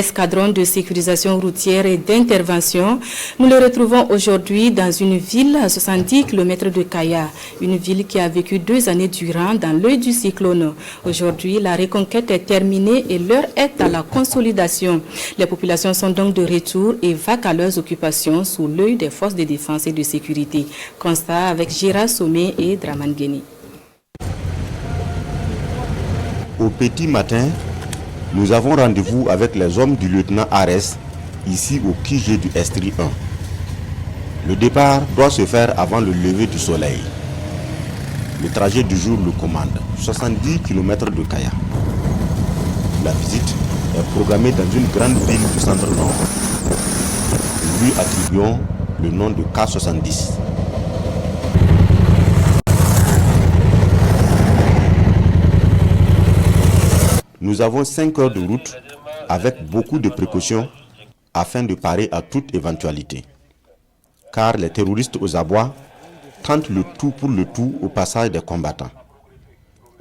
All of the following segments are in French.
Escadron de sécurisation routière et d'intervention, nous le retrouvons aujourd'hui dans une ville à 70 km de Kaya, une ville qui a vécu 2 années durant dans l'œil du cyclone. Aujourd'hui, la reconquête est terminée et l'heure est à la consolidation. Les populations sont donc de retour et vaquent à leurs occupations sous l'œil des forces de défense et de sécurité. Constat avec Gérard Somé et Draman Guéni. Au petit matin, nous avons rendez-vous avec les hommes du lieutenant Ares, ici au QG du Estrie 1. Le départ doit se faire avant le lever du soleil. Le trajet du jour le commande, 70 km de Kaya. La visite est programmée dans une grande ville du centre-nord. Nous lui attribuons le nom de K70. Nous avons 5 heures de route avec beaucoup de précautions afin de parer à toute éventualité. Car les terroristes aux abois tentent le tout pour le tout au passage des combattants.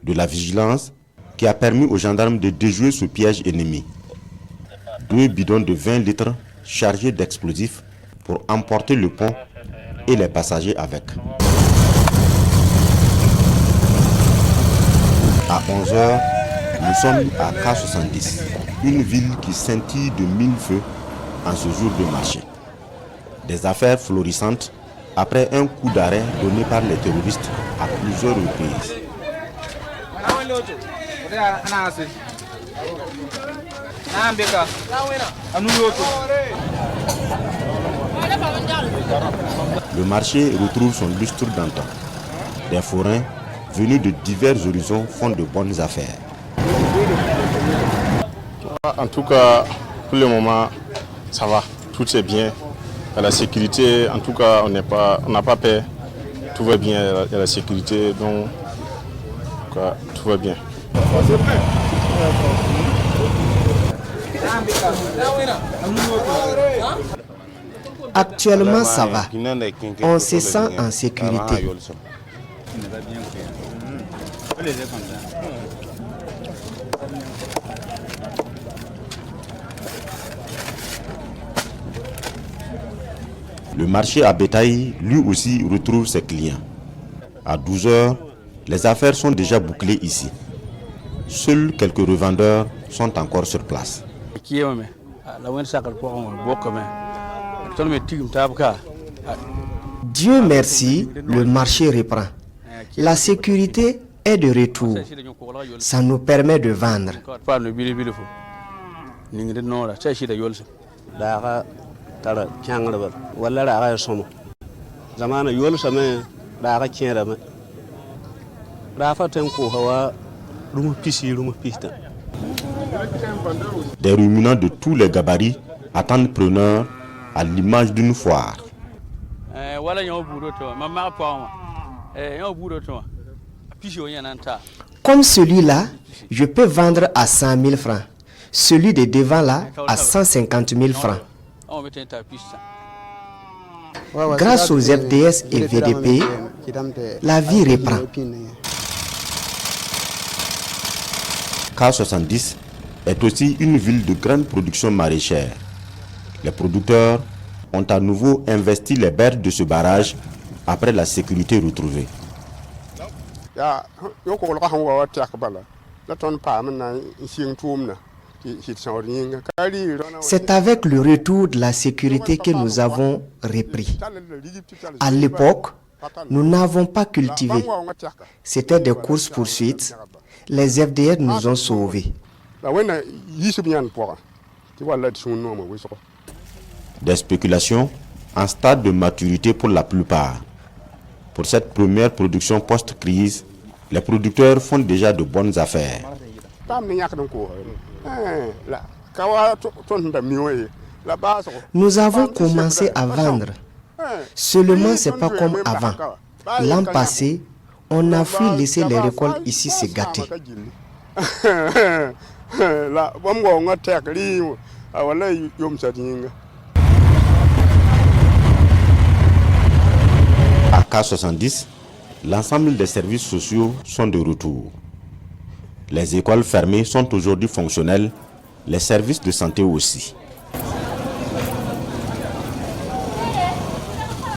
De la vigilance qui a permis aux gendarmes de déjouer ce piège ennemi. 2 bidons de 20 litres chargés d'explosifs pour emporter le pont et les passagers avec. À 11 heures, nous sommes à K70, une ville qui scintille de 1000 feux en ce jour de marché. Des affaires florissantes après un coup d'arrêt donné par les terroristes à plusieurs reprises. Le marché retrouve son lustre d'antan. Des forains venus de divers horizons font de bonnes affaires. En tout cas, pour le moment, ça va, tout est bien. La sécurité, en tout cas, on n'a pas peur. Tout va bien, il y a la sécurité, donc tout va bien. Actuellement, ça va. On se sent en sécurité. Le marché à bétail, lui aussi, retrouve ses clients. À 12 heures, les affaires sont déjà bouclées ici. Seuls quelques revendeurs sont encore sur place. Dieu merci, le marché reprend. La sécurité est de retour. Ça nous permet de vendre. Des ruminants de tous les gabarits attendent preneurs à l'image d'une foire. Comme celui-là, je peux vendre à 100 000 francs. Celui de devant là, à 150 000 francs. Grâce aux FDS et VDP, la vie reprend. K70 est aussi une ville de grande production maraîchère. Les producteurs ont à nouveau investi les berges de ce barrage après la sécurité retrouvée. C'est avec le retour de la sécurité que nous avons repris. À l'époque, nous n'avons pas cultivé. C'était des courses-poursuites. Les FDR nous ont sauvés. Des spéculations en stade de maturité pour la plupart. Pour cette première production post-crise, les producteurs font déjà de bonnes affaires. Nous avons commencé à vendre. Seulement, ce n'est pas comme avant. L'an passé, on a fui laisser les récoltes ici se gâter. À K70, l'ensemble des services sociaux sont de retour. Les écoles fermées sont aujourd'hui fonctionnelles. Les services de santé aussi.